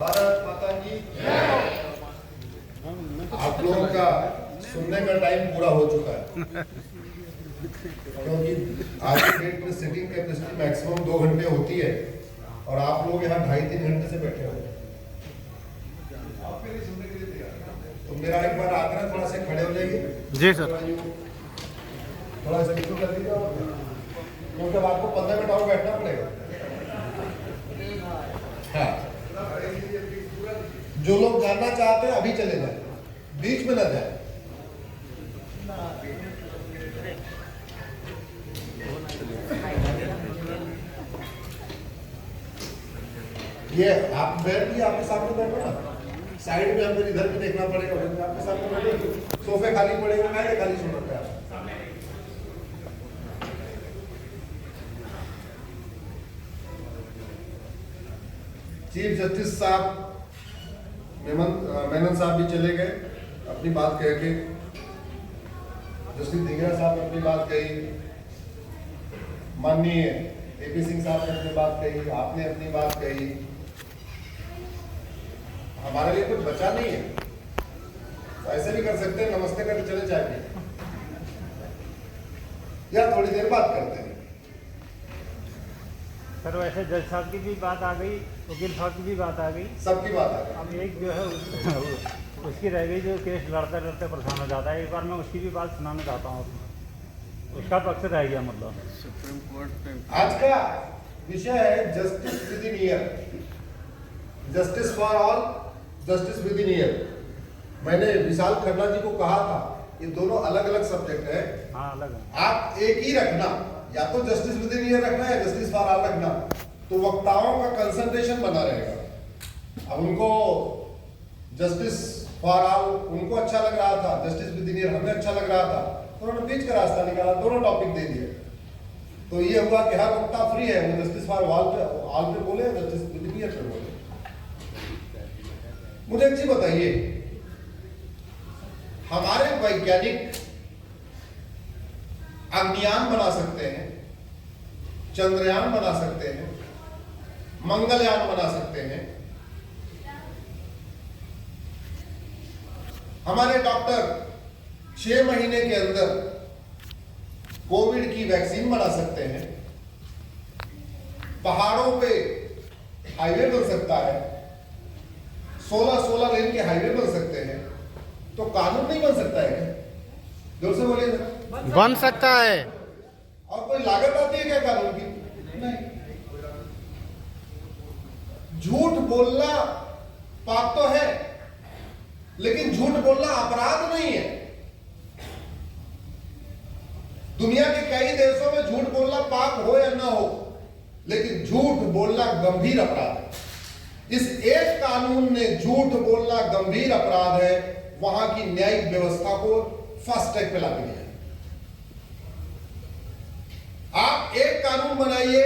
भारत माता की। आप लोगों का सुनने का टाइम पूरा हो चुका है क्योंकि आज की डेट में सिटिंग कैपेसिटी मैक्सिमम 2 घंटे होती है और आप लोग यहाँ 2.5-3 घंटे से बैठे हो। तो मेरा एक बार आग्रह, थोड़ा से खड़े हो जाइए। जी सर। थोड़ा सा शुरू कर दीजिए क्योंकि आपको 15 मिनट और बैठना पड़ेगा। हाँ, जो लोग जानना चाहते हैं अभी चले जाए, बीच में न जाए। ये आप बैठ, आपके सामने बैठो ना, साइड में हमें इधर भी देखना पड़ेगा। आपके सामने बैठो, सोफे खाली पड़ेगा, मैं खाली सुन रखा है। चीफ जस्टिस साहब मेनन साहब भी चले गए, अपनी बात कह के। जस्टिस दिगरा साहब ने अपनी बात कही, माननीय एपी सिंह साहब ने अपनी बात कही, आपने अपनी बात कही। हमारे लिए कुछ बचा नहीं है, तो ऐसे भी कर सकते हैं, नमस्ते करके चले जाएंगे या थोड़ी देर बात करते हैं। सर वैसे जज साहब की भी बात आ गई, वकील साहब की भी बात आ गई, सबकी बात आ गई। अब एक जो है उसकी रह गई जो केस लड़ते लड़ते परेशान हो जाता है। एक बार मैं उसकी भी बात सुनाना चाहता हूँ, उसका पक्ष रह गया। मतलब सुप्रीम कोर्ट आज का विषय है justice with in year, justice for all, justice with in year. मैंने विशाल खन्ना जी को कहा था ये दोनों अलग अलग सब्जेक्ट है। हाँ अलग है। आप एक ही रखना, या तो जस्टिस विद इन ईयर रखना है, जस्टिस फॉर ऑल रखना, तो वक्ताओं का कंसंट्रेशन बना रहेगा। अब उनको जस्टिस फॉर ऑल उनको अच्छा लग रहा था, जस्टिस विद इन ईयर हमें अच्छा लग रहा था, तो उन्होंने बीच का रास्ता निकाला, दोनों टॉपिक दे दिए। तो ये हुआ कि हर वक्ता फ्री है, वो जस्टिस फॉर ऑल पे बोले, जस्टिस विद इन ईयर पे बोले। मुझे एक चीज बताइए, हमारे वैज्ञानिक अग्नियान बना सकते हैं, चंद्रयान बना सकते हैं, मंगलयान बना सकते हैं, हमारे डॉक्टर 6 महीने के अंदर कोविड की वैक्सीन बना सकते हैं, पहाड़ों पे हाईवे बन सकता है, 16 लेन के हाईवे बन सकते हैं, तो कानून नहीं बन सकता है क्या? जोर से बोलिए ना। बन सकता है। और कोई लागत आती है क्या कानून की? नहीं। झूठ बोलना पाप तो है, लेकिन झूठ बोलना अपराध नहीं है। दुनिया के कई देशों में झूठ बोलना पाप हो या ना हो, लेकिन झूठ बोलना गंभीर अपराध है। इस एक कानून ने झूठ बोलना गंभीर अपराध है, वहां की न्यायिक व्यवस्था को फास्ट ट्रैक पे ला दिया। आप एक कानून बनाइए,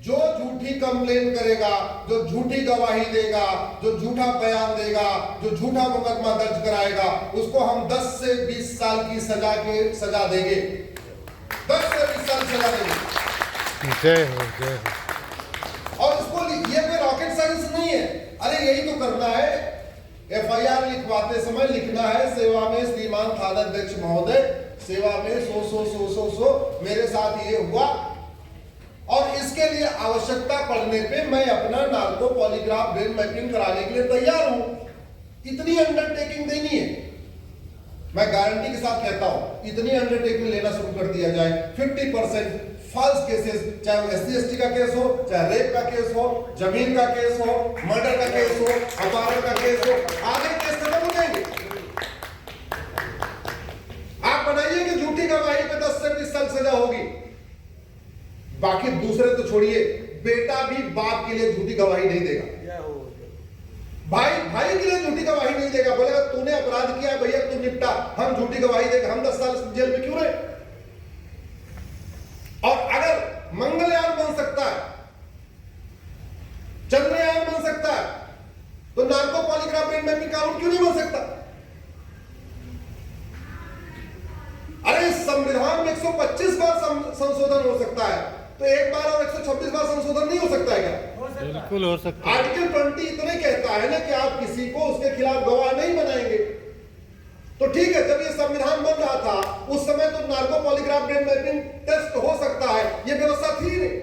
जो झूठी कंप्लेन करेगा, जो झूठी गवाही देगा, जो झूठा बयान देगा, जो झूठा मुकदमा दर्ज कराएगा, उसको हम 10 से 20 साल की सजा देंगे। 10 से 20 साल सजा देंगे। जय हो जय हो। और इसको ये कोई रॉकेट साइंस नहीं है। अरे यही तो करना है, FIR लिखवाते समय लिखना है, सेवा में श्रीमान थानाध्यक्ष महोदय, सेवा में सो मेरे साथ ये हुआ, और इसके लिए आवश्यकता पड़ने पे मैं अपना नार्को पॉलीग्राफ ब्रेन मैपिंग कराने के लिए तैयार हूं। इतनी अंडरटेकिंग देनी है, मैं गारंटी के साथ कहता हूं, इतनी अंडरटेकिंग लेना शुरू कर दिया जाए, 50% फॉल्स केसेस, चाहे वो SC/ST का केस हो, चाहे रेप का केस हो, जमीन का केस हो, मर्डर का केस हो, अपहरण का केस हो, आगे केस खत्म हो जाएंगे। आप बनाइए कि झूठी गवाही पे 10 से 20 साल सजा होगी। बाकी दूसरे तो छोड़िए, बेटा भी बाप के लिए झूठी गवाही नहीं देगा, भाई के लिए झूठी गवाही नहीं देगा। बोलेगा तूने अपराध किया भैया, तू निपटा, हम झूठी गवाही देगा, हम 10 साल जेल में क्यों रहे? और अगर मंगलयान बन सकता है, चंद्रयान बन सकता है, तो नार्को पॉलीग्राफ ब्रेन मैपिंग कानून क्यों नहीं बन सकता? अरे संविधान में 125 बार संशोधन हो सकता है, तो एक बार और 126 बार संशोधन नहीं हो सकता है क्या? बिल्कुल हो सकता है। आर्टिकल 20 इतने कहता कहता है ना कि आप किसी को उसके खिलाफ गवाह नहीं बनाएंगे। तो ठीक है, जब ये संविधान बन रहा था उस समय तो narco polygraph brain mapping test हो सकता है, ये व्यवस्था थी नहीं।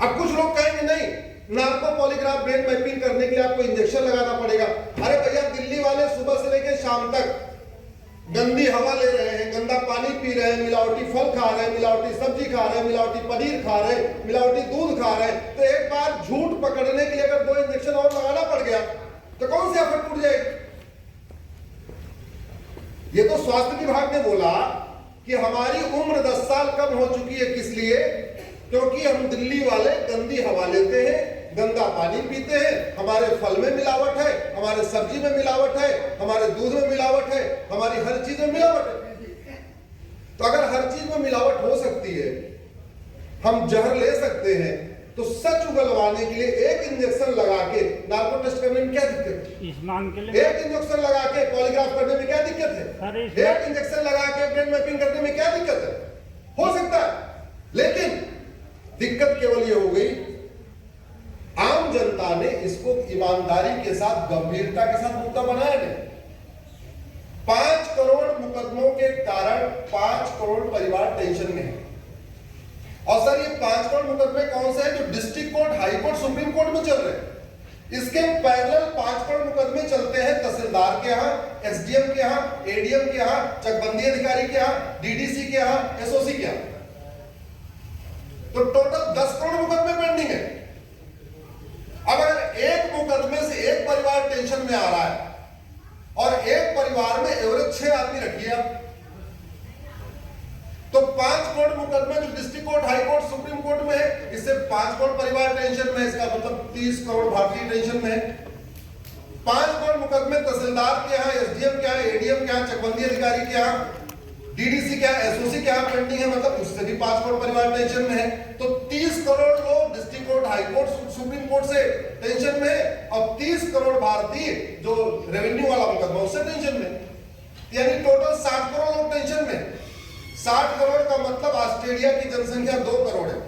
अब कुछ लोग कहेंगे नहीं, नार्को पॉलीग्राफ ब्रेन मैपिंग करने के लिए आपको इंजेक्शन लगाना पड़ेगा। अरे भैया, दिल्ली वाले सुबह से लेकर शाम तक गंदी हवा ले रहे हैं, गंदा पानी पी रहे हैं, मिलावटी फल खा रहे हैं, मिलावटी सब्जी खा रहे हैं, मिलावटी पनीर खा रहे हैं, मिलावटी दूध खा रहे हैं। तो एक बार झूठ पकड़ने के लिए अगर 2 इंजेक्शन और लगाना पड़ गया तो कौन सी आफत टूट जाएगी? ये तो स्वास्थ्य विभाग ने बोला कि हमारी उम्र 10 साल कम हो चुकी है। किस लिए? क्योंकि हम दिल्ली वाले गंदी हवा लेते हैं, गंदा पानी पीते हैं, हमारे फल में मिलावट है, हमारे सब्जी में मिलावट है, हमारे दूध में मिलावट है, हमारी हर चीज में मिलावट है। तो अगर हर चीज में मिलावट हो सकती है, हम जहर ले सकते हैं, तो सच उगलवाने के लिए एक इंजेक्शन लगा के नार्को टेस्ट करने में क्या दिक्कत है? इस मांग के लिए एक इंजेक्शन लगा के पॉलीग्राफ करने में क्या दिक्कत है? एक इंजेक्शन लगा के ब्रेन मैपिंग करने में क्या दिक्कत है? हो सकता है, लेकिन दिक्कत केवल ये हो गई, आम जनता ने इसको ईमानदारी के साथ, गंभीरता के साथ मुद्दा बनाया नहीं। 5 करोड़ मुकदमों के कारण 5 करोड़ परिवार टेंशन में है। और सर, ये 5 करोड़ मुकदमे कौन से हैं? जो district court, high court, supreme court में चल रहे हैं। इसके पैरेलल 5 करोड़ मुकदमे चलते हैं तहसीलदार के यहाँ, एसडीएम के यहाँ, एडीएम के यहाँ, चकबंदी अधिकारी के यहाँ, डीडीसी के यहाँ, एसओसी के यहाँ। तो टोटल 10 करोड़ मुकदमे पेंडिंग है। अब अगर एक मुकदमे से एक परिवार टेंशन में आ रहा है और एक परिवार में एवरेज 6 आदमी रखिए आप, तो 5 करोड़ मुकदमे जो district court, high court, supreme court में है, इससे 5 करोड़ परिवार टेंशन में है। इसका मतलब 30 करोड़ भारतीय टेंशन में है। 5 करोड़ मुकदमे तहसीलदार के यहाँ, एसडीएम के यहाँ, एडीएम के यहाँ, चकबंदी अधिकारी के यहाँ, डीडीसी के यहाँ, एसओसी के यहाँ पेंडिंग है, मतलब उससे भी 5 करोड़ परिवार टेंशन में है। तो 30 करोड़ लोग district court, high court, supreme court से टेंशन में है और 30 करोड़ भारतीय जो रेवेन्यू वाला मुकदमा उससे टेंशन में, यानी टोटल 60 करोड़ लोग टेंशन में। 60 करोड़ का मतलब ऑस्ट्रेलिया की जनसंख्या 2 करोड़ है।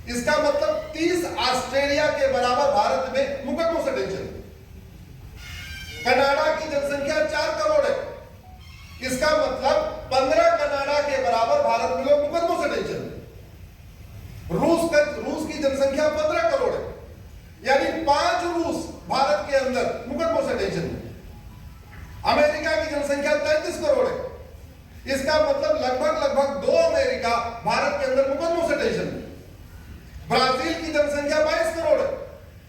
इसका मतलब 30 ऑस्ट्रेलिया के बराबर भारत में मुकदमों से टेंशन। कनाडा की जनसंख्या 4 करोड़ है। इसका मतलब 15 कनाडा के बराबर भारत में लोग मुकदमों से टेंशन। रूस की जनसंख्या 15 करोड़ है, यानी 5 रूस भारत के अंदर मुकदमों से टेंशन। अमेरिका की जनसंख्या 33 करोड़ है। इसका मतलब लगभग 2 अमेरिका भारत के अंदर मुकदमों से टेंशन में। ब्राजील की जनसंख्या 22 करोड़ है।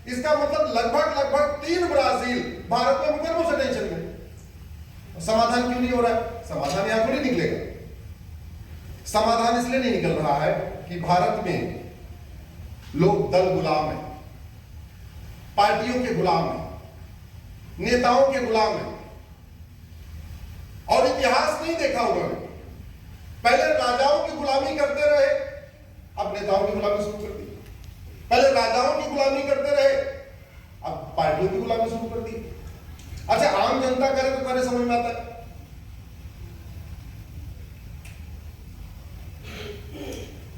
इसका मतलब लगभग 3 ब्राजील भारत में मुकदमों से टेंशन में। समाधान क्यों नहीं हो रहा है? समाधान यहां थोड़ी निकलेगा। समाधान इसलिए नहीं निकल रहा है कि भारत में लोग दल गुलाम है, पार्टियों के गुलाम है, नेताओं के गुलाम है। और इतिहास नहीं देखा उन्होंने। पहले राजाओं की गुलामी करते रहे, अब नेताओं की गुलामी शुरू कर दी। पहले राजाओं की गुलामी करते रहे, अब पार्टियों की गुलामी शुरू कर दी। अच्छा, आम जनता करे तो करे, समझ में आता है।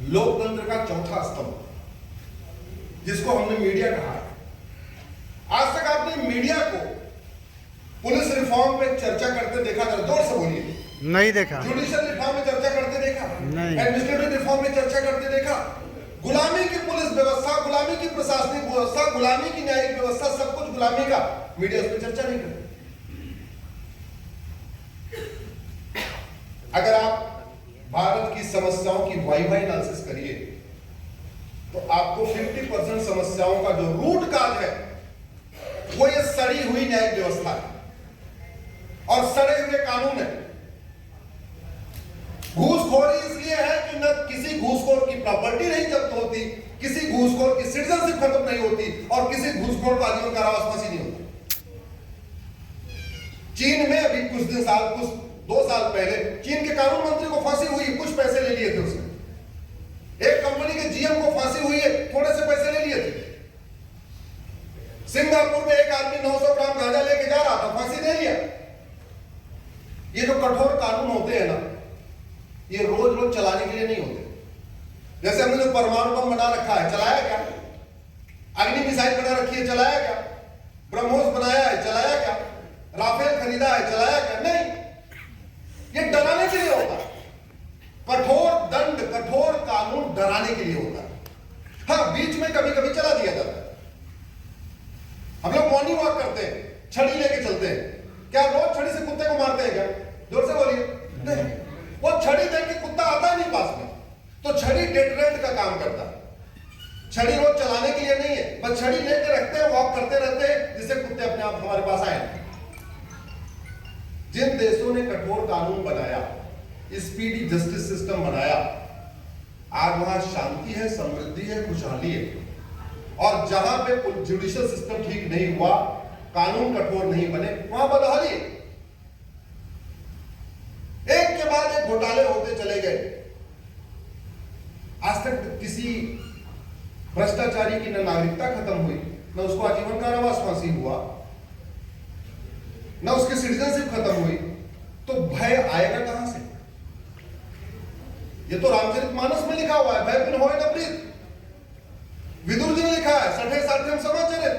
लोकतंत्र का चौथा स्तंभ जिसको हमने मीडिया कहा है, आज तक आपने मीडिया को पुलिस रिफॉर्म पे चर्चा करते देखा? जरा जोर से बोलिए। नहीं देखा। जुडिशियल रिफॉर्म में चर्चा करते देखा? नहीं। एडमिनिस्ट्रेटिव रिफॉर्म में चर्चा करते देखा? गुलामी की पुलिस व्यवस्था, गुलामी की प्रशासनिक व्यवस्था, गुलामी की न्यायिक व्यवस्था, सब कुछ गुलामी का, मीडिया उस पर चर्चा नहीं करती। अगर आप भारत की समस्याओं की वाई एनालिसिस करिए तो आपको 50% समस्याओं का जो रूट काज है वो ये सड़ी हुई न्यायिक व्यवस्था है और सड़े हुए कानून है। घूसखोरी इसलिए है कि न किसी घूसखोर की प्रॉपर्टी नहीं जब्त होती, किसी घूसखोर की सिटीजनशिप खत्म नहीं होती और किसी घूसखोर का आजीवन कारावास फांसी नहीं होती। चीन में अभी कुछ 2 साल पहले चीन के कानून मंत्री को फांसी हुई, कुछ पैसे ले लिए थे उसने। एक कंपनी के जीएम को फांसी हुई है, थोड़े से पैसे ले लिए थे। सिंगापुर में एक आदमी 900 ग्राम गांजा लेके जा रहा था, फांसी दे लिया। ये जो कठोर कानून होते हैं ना, ये रोज रोज चलाने के लिए नहीं होते। जैसे हमने जो परमाणु बम बना रखा है, चलाया क्या? अग्नि मिसाइल बना रखी है, चलाया क्या? ब्रह्मोस बनाया है, चलाया क्या? राफेल खरीदा है, चलाया क्या? नहीं। ये डराने के लिए होता है। कठोर दंड, कठोर कानून डराने के लिए होता है। हाँ, बीच में कभी कभी चला दिया जाता है। हम लोग मॉर्निंग वॉक करते हैं, छड़ी लेके चलते हैं। क्या रोज छड़ी से कुत्ते को मारते हैं क्या? जोर से बोलिए। नहीं, वो छड़ी देख के कुत्ता आता ही नहीं पास में। तो छड़ी डेटरेंट का काम करता है। छड़ी रोज चलाने के लिए नहीं है, बस छड़ी लेके रखते हैं, वॉक करते रहते हैं, जिससे कुत्ते अपने आप हमारे पास आए। जिन देशों ने कठोर कानून बनाया, स्पीडी जस्टिस सिस्टम बनाया, आज वहां शांति है, समृद्धि है, खुशहाली है। और जहां पे जुडिशियल सिस्टम ठीक नहीं हुआ, कानून कठोर नहीं बने, वहां बदहाली। एक के बाद एक घोटाले होते चले गए। आज तक किसी भ्रष्टाचारी की न नागरिकता खत्म हुई, न उसको आजीवन कारावास फांसी हुआ, न उसकी सिटीजनशिप खत्म हुई। तो भय आएगा कहां से? ये तो रामचरितमानस में लिखा हुआ है, भय बिन होए न प्रीत। विदुर जी ने लिखा है, सठे साठे समाचरित।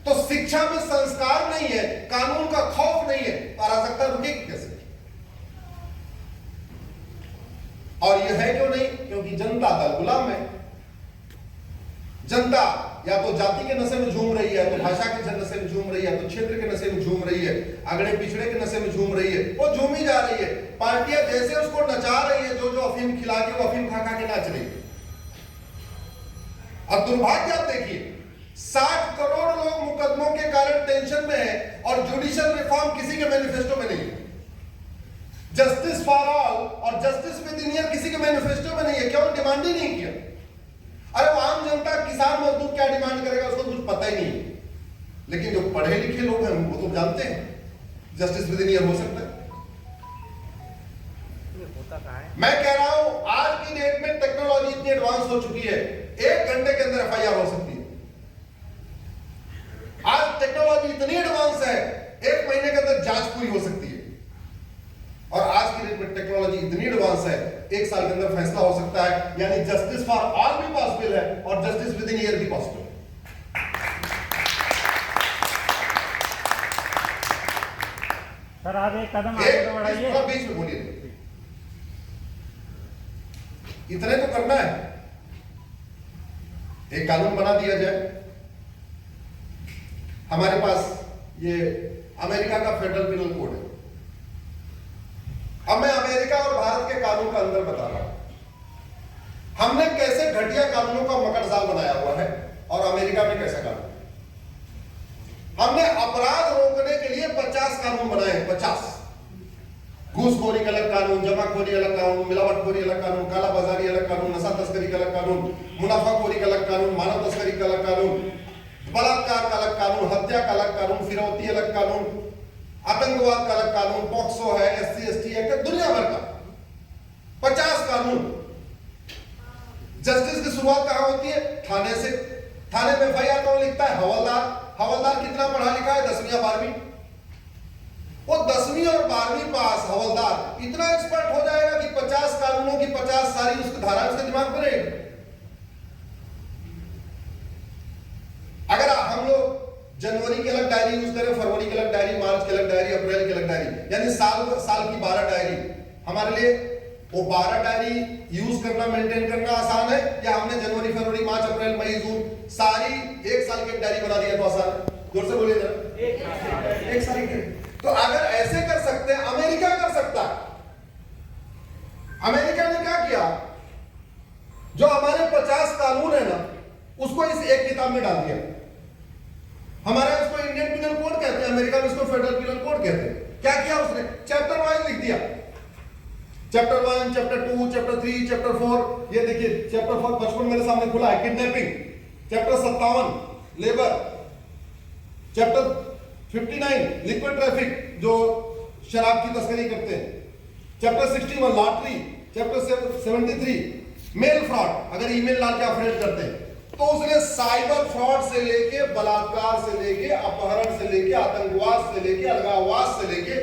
तो शिक्षा में संस्कार नहीं है, कानून का खौफ नहीं है, अराजकता रुकेगी कैसे? और यह है क्यों नहीं? क्योंकि जनता दल गुलाम है। जनता या तो जाति के नशे में झूम रही है, तो भाषा के नशे में झूम रही है, तो क्षेत्र के नशे में झूम रही है, अगड़े पिछड़े के नशे में झूम रही है। वो झूम ही जा रही है। पार्टियां जैसे उसको नचा रही है, जो जो अफीम खिला के वो अफीम खा खा के नाच रही है। और दुर्भाग्य आप देखिए, 60 करोड़ लोग मुकदमों के कारण टेंशन में है और जुडिशियल रिफॉर्म किसी के मैनिफेस्टो में नहीं है। जस्टिस फॉर ऑल और जस्टिस विद इन ईयर किसी के मैनिफेस्टो में नहीं है। क्यों? डिमांड ही नहीं किया। अरे वो आम जनता, किसान मजदूर क्या डिमांड करेगा, उसको कुछ पता ही नहीं है। लेकिन जो पढ़े लिखे लोग हैं वो तो जानते हैं जस्टिस विद इन ईयर हो सकता है। मैं कह रहा हूं, आज की डेट में टेक्नोलॉजी इतनी एडवांस हो चुकी है, 1 घंटे के अंदर एफआईआर हो सकती है। आज टेक्नोलॉजी इतनी एडवांस है, 1 महीने के अंदर जांच पूरी हो सकती है। और आज की डेट में टेक्नोलॉजी इतनी एडवांस है, 1 साल के अंदर फैसला हो सकता है। यानी जस्टिस फॉर ऑल भी पॉसिबल है और जस्टिस विद इन ईयर भी पॉसिबल है। सर आप एक कदम आगे तो बढ़ाइए। बीच में बोलिए, इतने तो करना है। एक कानून बना दिया जाए। हमारे पास ये अमेरिका का फेडरल पिनल कोड है। अब मैं अमेरिका और भारत के कानून का अंतर बता रहा हूं। हमने कैसे घटिया कानूनों का मकड़जाल बनाया हुआ है और अमेरिका में कैसा कानून। हमने अपराध रोकने के लिए 50 कानून बनाए हैं। 50। घूसखोरी का अलग कानून, जमाखोरी अलग कानून, मिलावटखोरी अलग कानून, काला बाजारी अलग कानून, नशा तस्करी का अलग कानून, मुनाफाखोरी का अलग कानून, मानव तस्करी का अलग कानून, बलात्कार का अलग कानून, हत्या का अलग कानून, फिरौती अलग कानून, आतंकवाद का अलग कानून, पॉक्सो है, SC ST एक्ट, दुनिया भर का 50 कानून। जस्टिस की शुरुआत कहां होती है? थाने से। थाने में एफआईआर कौन लिखता है? हवलदार। हवलदार कितना पढ़ा लिखा है? 10वीं या 12वीं। वो 10वीं और 12वीं पास हवलदार इतना एक्सपर्ट हो जाएगा कि 50 कानूनों की 50 सारी उसकी धारा उसके दिमाग में रहेगी। अगर हम लोग जनवरी की अलग डायरी यूज करें, फरवरी की अलग डायरी, मार्च की अलग डायरी, अप्रैल की अलग डायरी, यानी साल की 12 डायरी, हमारे लिए वो 12 डायरी यूज करना, मेंटेन करना आसान है, या हमने जनवरी, फरवरी, मार्च, अप्रैल, मई, जून सारी 1 साल की डायरी बना दिया तो आसान है? जोर से बोलिए जरा। 1 साल की। तो अगर ऐसे कर सकते हैं, अमेरिका कर सकता है। अमेरिका ने क्या किया? जो हमारे 50 कानून है ना, उसको इस एक किताब में डाल दिया। हमारे इसको इंडियन पिनल कोड कहते हैं, अमेरिका में इसको फेडरल पिनल कोड कहते हैं। क्या किया उसने? चैप्टर वाइज लिख दिया। Chapter 1, chapter 2, chapter 3, chapter 4। ये देखिए चैप्टर 4 55 मेरे सामने खुला है, kidnapping. Chapter 57 labour. Chapter 59 liquid traffic, जो शराब की तस्करी करते हैं। Chapter 61 lottery. Chapter 73 mail fraud, अगर ईमेल ला के अफरेड करते हैं। तो उसने साइबर फ्रॉड से लेके, बलात्कार से लेके, अपहरण से लेके, आतंकवाद से लेके, अलगाववाद से लेके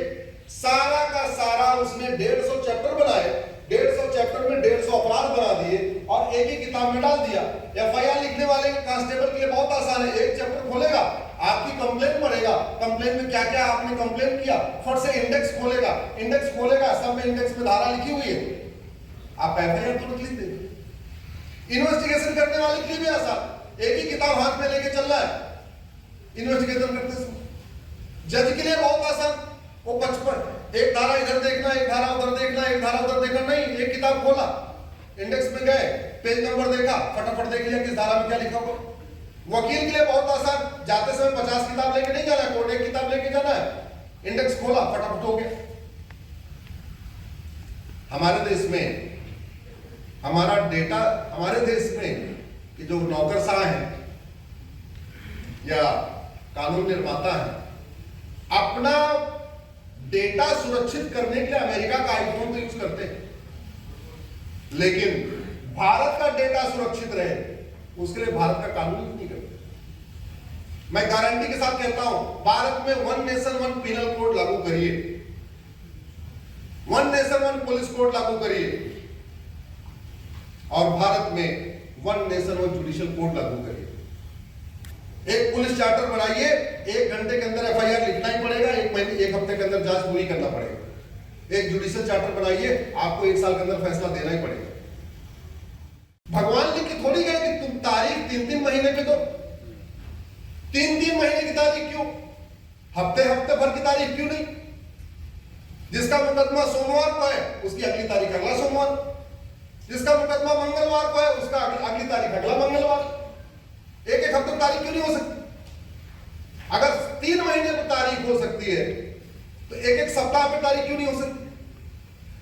सारा का सारा उसने 150 चैप्टर बनाए। 150 चैप्टर में 150 अपराध बना दिए और एक ही किताब में डाल दिया। एफआईआर लिखने वाले कांस्टेबल के लिए बहुत आसान है, एक चैप्टर खोलेगा, आपकी कंप्लेंट पढ़ेगा, कंप्लेंट में क्या क्या आपने कंप्लेंट किया, फट से इंडेक्स खोलेगा, सब में इंडेक्स में धारा लिखी हुई है, आप एफआईआर तुरंत लिख देंगे। इन्वेस्टिगेशन करने वाले के लिए भी आसान, एक ही किताब हाथ में लेके चल रहा है इन्वेस्टिगेशन करते समय। जज के लिए बहुत आसान, वो 55 एक धारा इधर देखना, एक धारा उधर देखना, एक धारा उधर देखना नहीं, एक किताब खोला, इंडेक्स में गए, पेज नंबर देखा, फटाफट देख लिया किस धारा में क्या लिखा हुआ। वकील के लिए बहुत आसान, जाते समय 50 किताब लेके नहीं जाना है, कोर्ट एक किताब लेके जाना है, इंडेक्स खोला, फटाफट हो गया। हमारे देश में हमारा डेटा, हमारे देश में कि जो नौकरशाह हैं या कानून निर्माता है, अपना डेटा सुरक्षित करने के लिए अमेरिका का आईफोन तो यूज करते हैं, लेकिन भारत का डेटा सुरक्षित रहे उसके लिए भारत का कानून यूज नहीं करते। मैं गारंटी के साथ कहता हूं, भारत में one nation one penal code लागू करिए, one nation one police code लागू करिए, और भारत में one nation one judicial code लागू करिए। एक पुलिस चार्टर बनाइए, 1 घंटे के अंदर एफआईआर लिखना ही पड़ेगा, 1 महीने 1 हफ्ते के अंदर जांच पूरी करना पड़ेगा। एक जुडिशियल चार्टर बनाइए, आपको 1 साल के अंदर फैसला देना ही पड़ेगा। भगवान लिख के थोड़ी गए कि तुम तारीख 3-3 महीने पे दो, 3-3 महीने की तारीख क्यों, हफ्ते भर की तारीख क्यों नहीं? जिसका मुकदमा सोमवार को है उसकी अगली तारीख अगला सोमवार, जिसका मुकदमा मंगलवार को है उसका अगली तारीख अगला मंगलवार। एक हफ्ते में तारीख क्यों नहीं हो सकती? अगर 3 महीने में तारीख हो सकती है तो एक सप्ताह में तारीख क्यों नहीं हो सकती?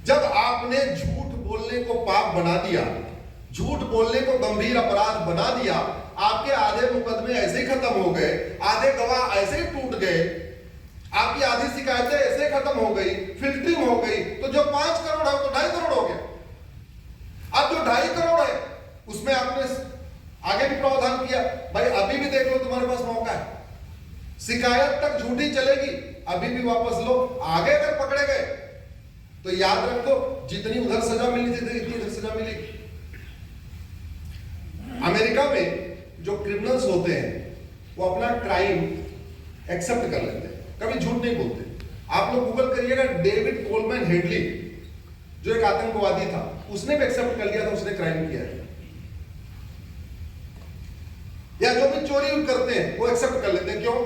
जब आपने झूठ बोलने को पाप बना दिया, झूठ बोलने को गंभीर अपराध बना दिया, आपके आधे मुकदमे ऐसे ही खत्म हो गए, आधे गवाह ऐसे ही टूट गए, आपकी आधी शिकायतें ऐसे खत्म हो गई, फिल्टरिंग हो गई, तो जो 5 करोड़ है तो 2.5 करोड़ हो गया। अब जो 2.5 करोड़ है उसमें आपने आगे भी प्रावधान किया, भाई अभी भी देख लो, तुम्हारे पास मौका है, शिकायत तक झूठी चलेगी, अभी भी वापस लो। आगे अगर पकड़े गए तो याद रखो, जितनी उधर सजा मिली थी इतनी इधर सजा मिलेगी। अमेरिका में जो क्रिमिनल्स होते हैं वो अपना क्राइम एक्सेप्ट कर लेते हैं, कभी झूठ नहीं बोलते। आप लोग गूगल करिएगा, डेविड कोलमैन हेडली जो एक आतंकवादी था, उसने भी एक्सेप्ट कर लिया था उसने क्राइम किया है। या जो भी चोरी करते हैं वो एक्सेप्ट कर लेते हैं, क्यों?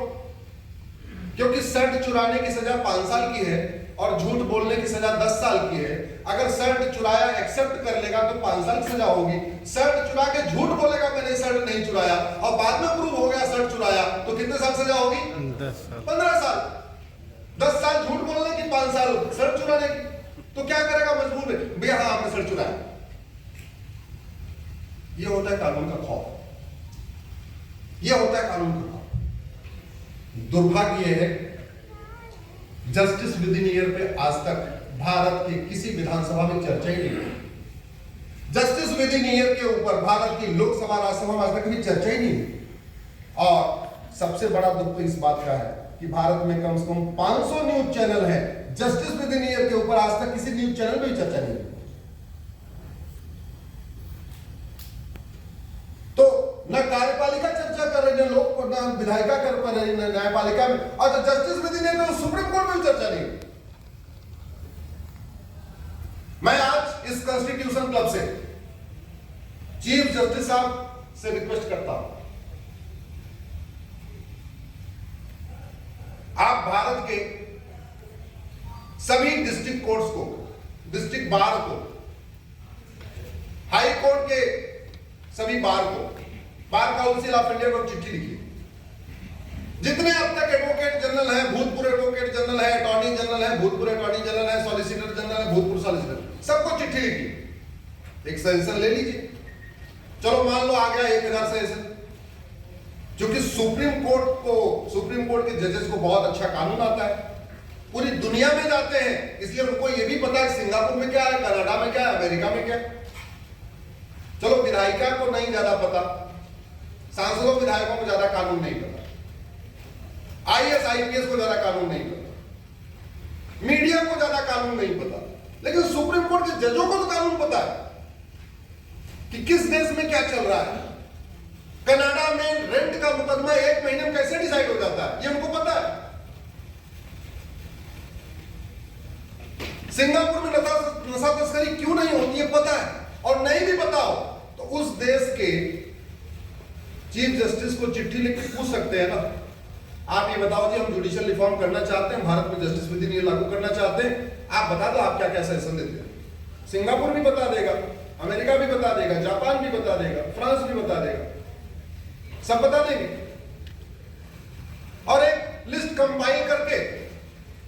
क्योंकि शर्ट चुराने की सजा 5 साल की है और झूठ बोलने की सजा 10 साल की है। अगर शर्ट चुराया एक्सेप्ट कर लेगा तो 5 साल की सजा होगी। शर्ट चुरा के झूठ बोलेगा मैंने शर्ट नहीं चुराया और बाद में प्रूव हो गया शर्ट चुराया, तो कितने साल सजा होगी? 10 साल। 15 साल। 10 साल झूठ बोलने की, 5 साल शर्ट चुराने की। तो क्या करेगा? मजबूर है भैया, हाँ आपने शर्ट चुराया। ये होता है कानून का खौफ, ये होता है कानून का खौफ। दुर्भाग्य है जस्टिस विद इन ईयर पे आज तक भारत की किसी विधानसभा में चर्चा ही नहीं हुई। जस्टिस विद इन ईयर के ऊपर भारत की लोकसभा राज्यसभा में आज तक कभी चर्चा ही नहीं हुई। और सबसे बड़ा दुख तो इस बात का है कि भारत में कम से कम 500 न्यूज चैनल है, जस्टिस विद इन ईयर के ऊपर आज तक किसी न्यूज चैनल में भी चर्चा नहीं हुई। तो न कार्यपालिका चर्चा कर रही, न लोक, न विधायिका कर पा रही, न न्यायपालिका में, और जस्टिस विद इन ईयर में सुप्रीम कोर्ट में भी चर्चा नहीं। मैं आज इस कॉन्स्टिट्यूशन क्लब से चीफ जस्टिस साहब से रिक्वेस्ट करता हूं, आप भारत के सभी डिस्ट्रिक्ट कोर्ट्स को, डिस्ट्रिक्ट बार को, हाई कोर्ट के सभी बार को, बार काउंसिल ऑफ इंडिया को चिट्ठी लिखी। जितने अब तक एडवोकेट जनरल हैं, भूतपूर्व एडवोकेट जनरल है, अटॉर्नी जनरल है, भूतपूर्व अटॉर्नी जनरल है, सॉलिसिटर जनरल है, भूतपूर्व सॉलिसिटर, सबको चिट्ठी लिखी। एक सेंसन ले लीजिए, चलो मान लो आ गया 1000 सेंसन। क्योंकि सुप्रीम कोर्ट के जजेस को बहुत अच्छा कानून आता है, पूरी दुनिया में जाते हैं, इसलिए उनको यह भी पता है सिंगापुर में क्या है, कनाडा में क्या है, अमेरिका में क्या है। चलो विधायिका को नहीं ज्यादा पता, सांसदों विधायकों को ज्यादा कानून नहीं पता, आईएएस आईपीएस को ज्यादा कानून नहीं पता, मीडिया को ज्यादा कानून नहीं पता, लेकिन सुप्रीम कोर्ट के जजों को तो कानून पता है। कि किस देश में क्या चल रहा है। कनाडा में रेंट का मुकदमा 1 महीने में कैसे डिसाइड हो जाता है, ये हमको पता है। सिंगापुर में नशा तस्करी क्यों नहीं होती है पता है, और नहीं भी पता हो तो उस देश के चीफ जस्टिस को चिट्ठी लिख के पूछ सकते हैं ना, आप ये बताओ जी हम जुडिशियल रिफॉर्म करना चाहते हैं, भारत में जस्टिस विधि नहीं लागू करना चाहते हैं, आप बता दो आप क्या क्या सजेशन देते हैं। सिंगापुर भी बता देगा, अमेरिका भी बता देगा, जापान भी बता देगा, फ्रांस भी बता देगा, सब बता देंगे। और एक लिस्ट कंपाइल करके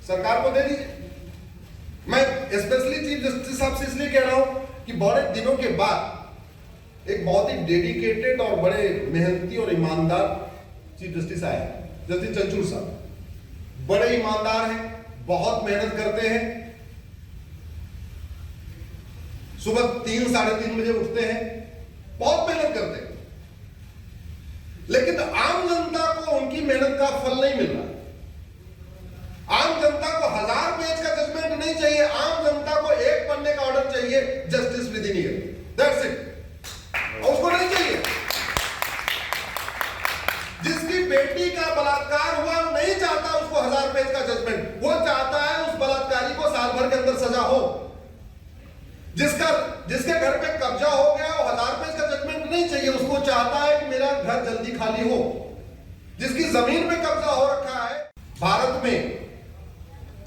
सरकार को दे दीजिए। मैं स्पेशली चीफ जस्टिस साहब से इसलिए कह रहा हूं कि बड़े दिनों के बाद एक बहुत ही डेडिकेटेड और बड़े मेहनती और ईमानदार चीफ जस्टिस आए हैं, जस्टिस चंद्रचूड़ साहब। बड़े ईमानदार हैं, बहुत मेहनत करते हैं, सुबह 3 साढ़े 3 बजे उठते हैं, बहुत मेहनत करते हैं, लेकिन आम जनता को उनकी मेहनत का फल नहीं मिल रहा। आम जनता को 1000 पेज का जजमेंट नहीं चाहिए, आम जनता को 1 पन्ने का ऑर्डर चाहिए, justice with in year, that's it. उसको नहीं चाहिए। जिसकी बेटी का बलात्कार हुआ वो नहीं चाहता उसको 1000 पेज का जजमेंट, वो चाहता है उस बलात्कारी को साल भर के अंदर सजा हो। जिसके घर पे कब्जा हो गया वो 1000 पेज का जजमेंट नहीं चाहिए, उसको चाहता है कि मेरा घर जल्दी खाली हो। जिसकी जमीन पे कब्जा हो रखा है भारत में,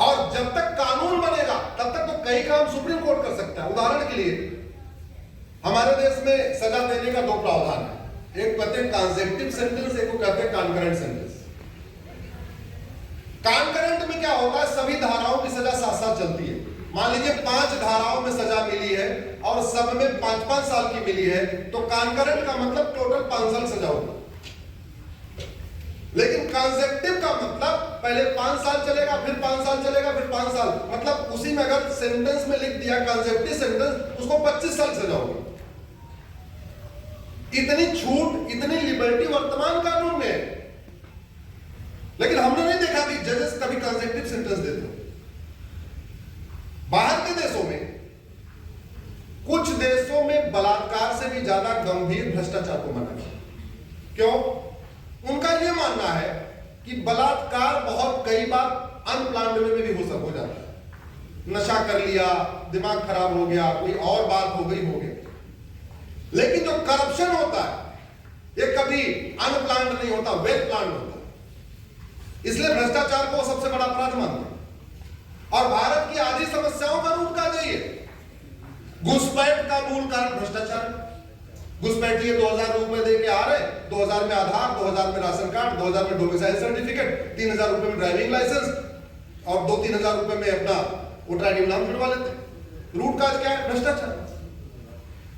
और जब तक कानून बनेगा तब तक तो कई काम सुप्रीम कोर्ट कर सकता है। उदाहरण के लिए हमारे देश में सजा देने का 2 प्रावधान है, एक कहते हैं कंसेप्टिव सेंटेंस, एक को कहते हैं कॉन्करेंट सेंटेंस। कॉन्करेंट में क्या होता है, सभी धाराओं की सजा साथ साथ चलती है। मान लीजिए 5 धाराओं में सजा मिली है और सब में 5-5 साल की मिली है, तो कॉन्करेंट का मतलब टोटल 5 साल सजा होगा। लेकिन कंसेप्टिव का मतलब पहले 5 साल चलेगा, फिर 5 साल चलेगा, फिर 5 साल, मतलब उसी में अगर सेंटेंस में लिख दिया कंसेप्टिव सेंटेंस, उसको 25 साल सजा होगी। इतनी छूट, इतनी लिबर्टी वर्तमान कानून में है, लेकिन हमने नहीं देखा कि जजेस कभी कंसेप्टिव सेंटेंस देते हो। बाहर के देशों में, कुछ देशों में बलात्कार से भी ज्यादा गंभीर भ्रष्टाचार को माना गया। क्यों? उनका यह मानना है कि बलात्कार बहुत कई बार अनप्लान्ड में भी हो जाता है। नशा कर लिया, दिमाग खराब हो गया, कोई और बात हो गई, हो गया। लेकिन जो करप्शन होता है ये कभी अनप्लान्ड नहीं होता, वेल प्लान्ड होता है। इसलिए भ्रष्टाचार को सबसे बड़ा अपराध मानते हैं। और भारत की आधी समस्याओं का रूट का जाइए, घुसपैठ का मूल कारण भ्रष्टाचार। घुसपैठिए 2000 रुपए दे के आ रहे, 2000 में आधार, 2000 में राशन कार्ड, 2000 में डोमिसाइल सर्टिफिकेट, 3000 रुपए में ड्राइविंग लाइसेंस और 2-3 हजार रुपए में अपना वोटर आईडी नाम जुड़वा लेते। रूट काज क्या है? भ्रष्टाचार।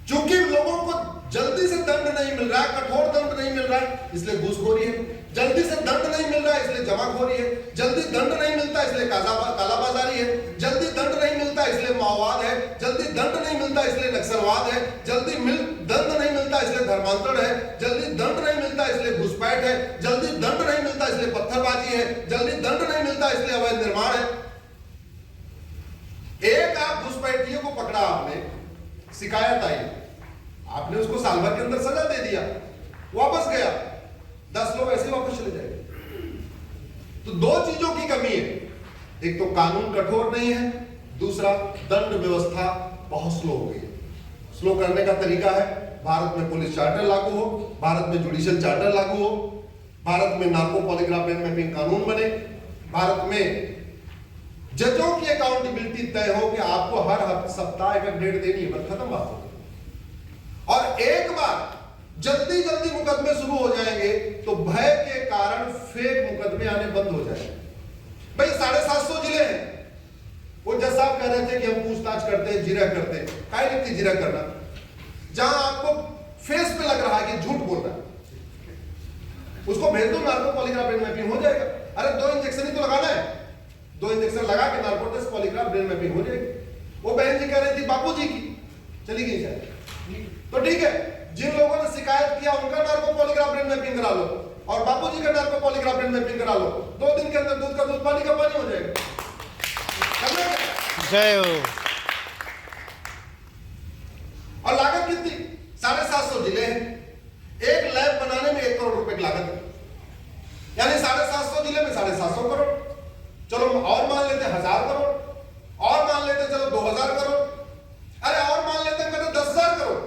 चूंकि लोगों को जल्दी से दंड नहीं मिल रहा है, कठोर दंड नहीं मिल रहा है, इसलिए घूसखोरी है। जल्दी से दंड नहीं मिल रहा है इसलिए जमाखोरी है। जल्दी दंड नहीं मिलता इसलिए कालाबाजारी है। जल्दी दंड नहीं मिलता इसलिए माओवाद है। जल्दी दंड नहीं मिलता इसलिए नक्सलवाद है। जल्दी दंड नहीं मिलता इसलिए धर्मांतरण है। जल्दी दंड नहीं मिलता इसलिए घुसपैठ है। जल्दी दंड नहीं मिलता इसलिए पत्थरबाजी है। जल्दी दंड नहीं मिलता इसलिए अवैध निर्माण है। एक आप घुसपैठियों को पकड़ा, आपने शिकायत आई, आपने उसको साल भर के अंदर सजा दे दिया, वापस गया, 10 लोग ऐसे वापस चले जाएंगे। तो 2 चीजों की कमी है, एक तो कानून कठोर नहीं है, दूसरा दंड व्यवस्था बहुत स्लो हो गई है। स्लो करने का तरीका है भारत में पुलिस चार्टर लागू हो, भारत में जुडिशियल चार्टर लागू हो, भारत में नार्को पॉलीग्राफ एंड मैपिंग कानून बने, भारत में जजों की अकाउंटेबिलिटी तय हो कि आपको हर सप्ताह एक डेट देनी है, बस खत्म बात हो। और एक बार जल्दी जल्दी मुकदमे शुरू हो जाएंगे तो भय के कारण फेक मुकदमे आने बंद हो जाएंगे। भाई 750 जिले हैं, वो जज साहब कह रहे थे कि हम पूछताछ करते हैं, जिरह करते हैं। काहे लिखती जिरह करना? जहां आपको फेस पे लग रहा है कि झूठ बोल रहा है, उसको भेज दो, नार्को पॉलीग्राफ ब्रेन मैपिंग हो जाएगा। अरे 2 इंजेक्शन ही तो लगाना है, 2 इंजेक्शन लगा के narco test polygraph brain mapping हो जाएगी। वो बहन जी कह रही थी बापूजी की, चली गई शायद, तो ठीक है, जिन लोगों ने शिकायत किया उनका नार्को पॉलीग्राफ ब्रेन मैपिंग करा लो और बापूजी का नार्को पॉलीग्राफ ब्रेन मैपिंग करा लो। 2 दिन के अंदर दूध का दूध, पानी का पानी हो जाएगा। जय हो। और लागत कितनी? यानी 750 जिले में 750 करोड़, चलो और मान लेते 1000 करोड़, और मान लेते चलो 2000 करोड़, अरे और मान लेते कहते 10,000 करोड़।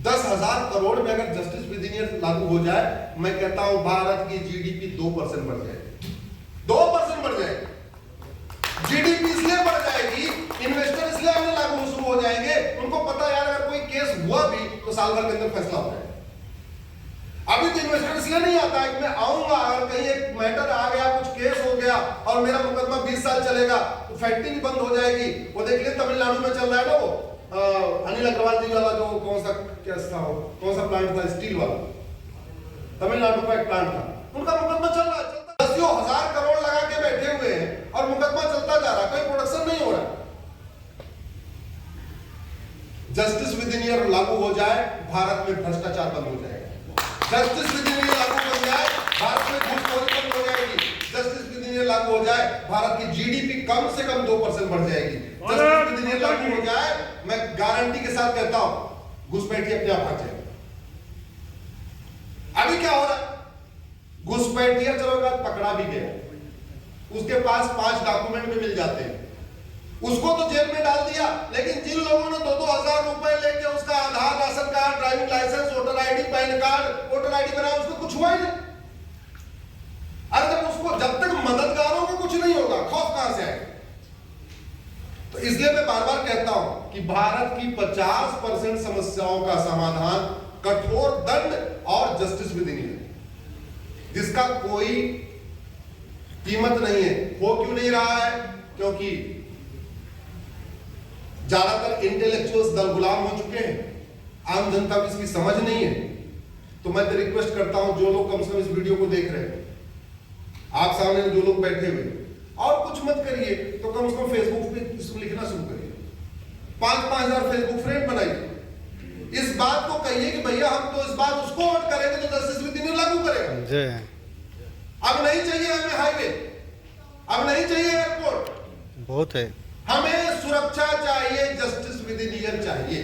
10,000 करोड़ में अगर जस्टिस विद इन ईयर लागू हो जाए, मैं कहता हूं भारत की जीडीपी 2% बढ़ जाएगी, 2% बढ़ जाएगी। जीडीपी इसलिए बढ़ जाएगी, इन्वेस्टर इसलिए आने लागू शुरू हो जाएंगे, उनको पता यार अगर कोई केस हुआ भी तो साल भर के अंदर फैसला हो जाएगा। अभी तो इन्वेस्टर इसलिए नहीं आता है कि मैं आऊंगा, अगर कहीं एक मैटर आ गया, कुछ केस हो गया और मेरा मुकदमा 20 साल चलेगा तो फैक्ट्री भी बंद हो जाएगी। वो देख लिए तमिलनाडु में चल रहा है ना, वो अनिल अग्रवाल जी वाला जो कौन सा केस था, वो कौन सा प्लांट था, स्टील वाला, तमिलनाडु का एक प्लांट था, उनका मुकदमा चल रहा है, दसियों हजार करोड़ लगा के बैठे हुए हैं और मुकदमा चलता जा रहा है, कोई प्रोडक्शन नहीं हो रहा। जस्टिस विद इन ईयर लागू हो जाए, भारत में भ्रष्टाचार बंद हो जाएगा। जस्टिस विद इन ईयर लागू हो जाए, भारत में घूसखोरी बंद हो जाएगी। जस्टिस विद इन ईयर लागू हो जाए, भारत की जीडीपी कम से कम 2% बढ़ जाएगी। जस्टिस विद इन ईयर लागू हो जाए, मैं गारंटी के साथ कहता हूं घुसपैठी अपने आप आ जाएगी। अभी क्या हो रहा है, घुसपैठिया चलो पकड़ा भी गया, उसके पास 5 डॉक्यूमेंट भी मिल जाते हैं, उसको तो जेल में डाल दिया, लेकिन जिन लोगों ने 2-2 हजार रुपए लेके उसका Aadhaar, ration card, driving licence, voter ID, PAN card, voter ID बनाया, उसको कुछ हुआ ही नहीं। अरे जब उसको, जब तक मददगारों को कुछ नहीं होगा, खौफ कहां से आएगा? तो इसलिए मैं बार बार कहता हूं कि भारत की 50% समस्याओं का समाधान कठोर दंड और जस्टिस विद इन ईयर, जिसका कोई कीमत नहीं है। हो क्यों नहीं रहा है? क्योंकि ज्यादातर इंटेलेक्चुअल्स दल गुलाम हो चुके हैं, आम जनता को इसकी समझ नहीं है। तो मैं तो रिक्वेस्ट करता हूं, जो लोग कम से कम इस वीडियो को देख रहे हैं, आप सामने जो लोग बैठे हुए, और कुछ मत करिए तो कम से कम फेसबुक पे इसको लिखना शुरू करिए, 5-5 हजार फेसबुक फ्रेंड बनाइए, इस बात को कहिए कि भैया हम तो इस बात उसको वोट करेंगे तो जस्टिस विद इन ईयर लागू करेगा। अब नहीं चाहिए हमें हाईवे, अब नहीं चाहिए एयरपोर्ट, बहुत है, हमें सुरक्षा चाहिए, जस्टिस विद इन ईयर चाहिए।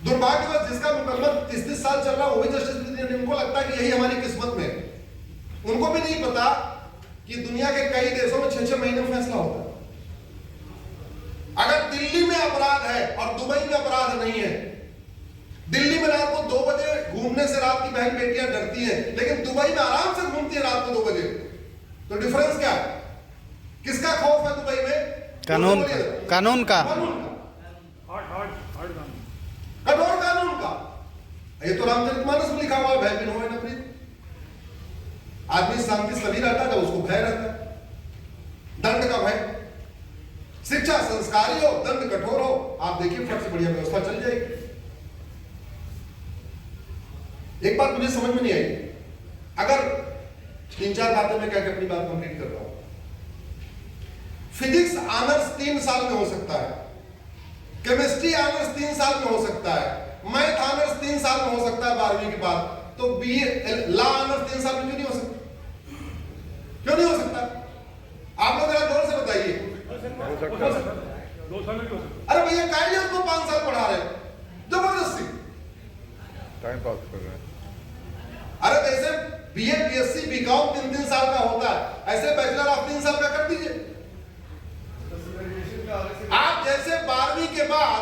दुर्भाग्यवश जिसका मुकदमा 30-30 साल चल रहा है, वो भी जस्टिस विद इन ईयर, उनको लगता है कि यही हमारी किस्मत में है। उनको भी नहीं पता कि दुनिया के कई देशों में 6-6 महीने में फैसला होता है। अगर दिल्ली में अपराध है और दुबई में अपराध नहीं है, दिल्ली में रात को 2 बजे घूमने से रात की बहन बेटियां डरती हैं, लेकिन दुबई में आराम से घूमती है रात को 2 बजे, तो डिफरेंस क्या है? किसका खौफ है दुबई में? कानून का, कानून का, कठोर कानून का। ये तो रामचरितमानस में लिखा हुआ है, भय बिन होए न प्रीत। आदमी शांति सभी रहता है, उसको भय रहता है, दंड का भय। शिक्षा संस्कारी हो, दंड कठोर हो, आप देखिए फट से बढ़िया व्यवस्था चल जाएगी। एक बात मुझे समझ में नहीं आई, अगर 3-4 बातें मैं कह के अपनी बात कंप्लीट कर रहा हूं। फिजिक्स ऑनर्स 3 साल में हो सकता है, केमिस्ट्री ऑनर्स 3 साल में हो सकता है, मैथ ऑनर्स 3 साल में हो सकता है 12वीं के बाद, तो बीए लॉ ऑनर्स 3 साल में क्यों नहीं हो सकता? क्यों नहीं हो सकता? आप लोग जरा जोर से बताइए। 2 साल में हो सकता। अरे भैया काहे उसको 5 साल पढ़ा रहे, जबरदस्ती टाइम पास कर रहे हैं। अरे जैसे बीए, बीएससी, बीकॉम 3-3 साल का होता है, ऐसे बैचलर आप 3 साल का कर दीजिए। आप जैसे 12वीं के बाद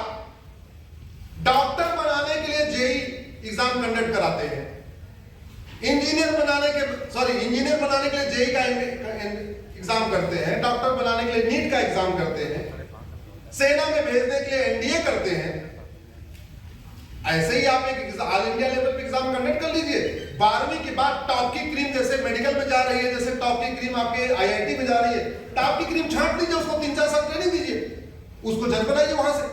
डॉक्टर बनाने के लिए जेई एग्जाम कंडक्ट कराते हैं, इंजीनियर बनाने के लिए जेई का एग्जाम करते हैं, डॉक्टर बनाने के लिए नीट का एग्जाम करते हैं, सेना में भेजने के लिए एनडीए करते हैं। ऐसे ही आप एक ऑल इंडिया लेवल पे एग्जाम कंडक्ट कर लीजिए। 12वीं के बाद टॉप की क्रीम जैसे मेडिकल में जा रही है, जैसे टॉप की क्रीम आपके आईआईटी में जा रही है, टॉप की क्रीम छांट दीजिए, उसको 3-4 साल ट्रेनिंग दीजिए, उसको जज बनाइए वहां से,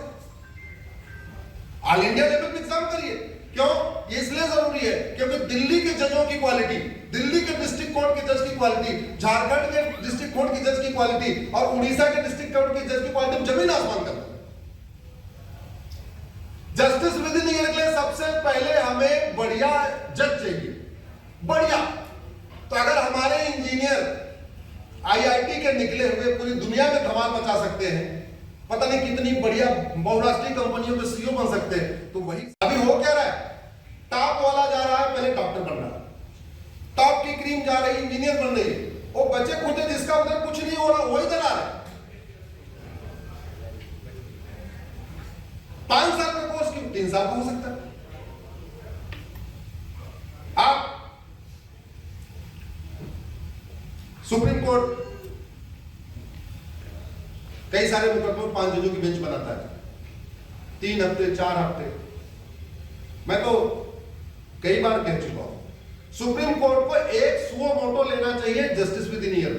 ऑल इंडिया लेवल पे एग्जाम करिए। क्यों? ये इसलिए जरूरी है क्योंकि दिल्ली के जजों की क्वालिटी, दिल्ली के डिस्ट्रिक्ट कोर्ट के जज की क्वालिटी, झारखंड के डिस्ट्रिक्ट कोर्ट की जज की क्वालिटी और उड़ीसा के डिस्ट्रिक्ट कोर्ट के जज की क्वालिटी जमीन आसमान का। जस्टिस विद इन ईयर के लिए सबसे पहले हमें बढ़िया जज चाहिए, बढ़िया। तो अगर हमारे इंजीनियर आईआईटी के निकले हुए पूरी दुनिया में धमाल मचा सकते हैं, पता नहीं कितनी बढ़िया बहुराष्ट्रीय कंपनियों के सीईओ बन सकते हैं, तो वही अभी हो क्या रहा है, टॉप वाला जा रहा है पहले डॉक्टर बनना, टीम जा रही इंजीनियर बन रही है, वो बच्चे खुद है जिसका उधर कुछ नहीं हो रहा, वही इधर आ रहा है। 5 साल का कोर्स क्यों 3 साल का हो सकता है? आप सुप्रीम कोर्ट कई सारे मुकदमों में 5 जजों की बेंच बनाता है, 3 हफ्ते 4 हफ्ते। मैं तो कई बार कह चुका हूं, सुप्रीम कोर्ट को एक सुओ मोटो लेना चाहिए जस्टिस विद इन ईयर।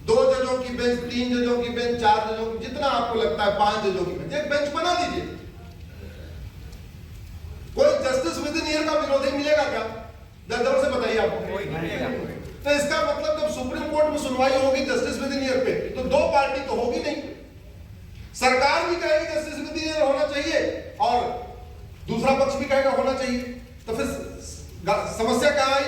2 जजों की बेंच, 3 जजों की बेंच, 4 जजों की, जितना आपको लगता है, 5 जजों की बेंच, एक बेंच बना दीजिए। कोई जस्टिस विद इन ईयर का विरोधी मिलेगा क्या? जल्द से बताइए आपको। तो इसका मतलब जब सुप्रीम कोर्ट में सुनवाई होगी जस्टिस विद इन ईयर पे, तो 2 पार्टी तो होगी नहीं। सरकार भी कहेगी जस्टिस विद इन ईयर होना चाहिए और दूसरा पक्ष भी कहेगा होना चाहिए, तो फिर समस्या कहां आई?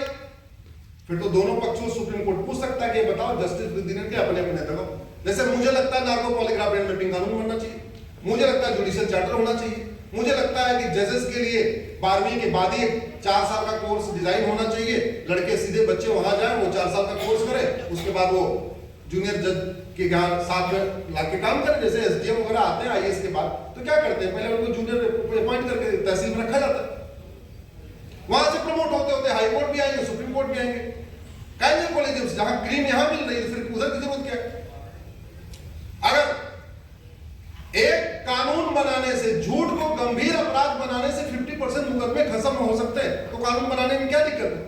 फिर तो दोनों पक्षों सुप्रीम कोर्ट पूछ सकता है कि बताओ जस्टिस विद इन ईयर के अपने अपने दो। जैसे मुझे लगता है नार्को पॉलीग्राफ ब्रेन मैपिंग कानून बनना चाहिए, मुझे लगता है जुडिशियल चार्टर होना चाहिए, मुझे लगता है कि जजेस के लिए 12वीं के बाद ही 4 साल का कोर्स डिजाइन होना चाहिए, लड़के सीधे बच्चे वहां जाए, वो 4 साल का कोर्स करें, उसके बाद वो जूनियर जज के साथ में लाके काम करें। जैसे एसडीएम वगैरह आते हैं आईएएस के बाद, तो क्या करते हैं, पहले उनको जूनियर अपॉइंट करके तहसील में रखा जाता है, वहां से प्रमोट होते होते हाई कोर्ट भी आएंगे, सुप्रीम कोर्ट भी आएंगे। कायदे कॉलेज जहां क्रीम यहां मिल रही है, फिर उधर की जरूरत क्या है? अगर एक कानून बनाने से, झूठ को गंभीर अपराध बनाने से 50% मुकदमे खत्म हो सकते हैं, तो कानून बनाने में क्या दिक्कत है?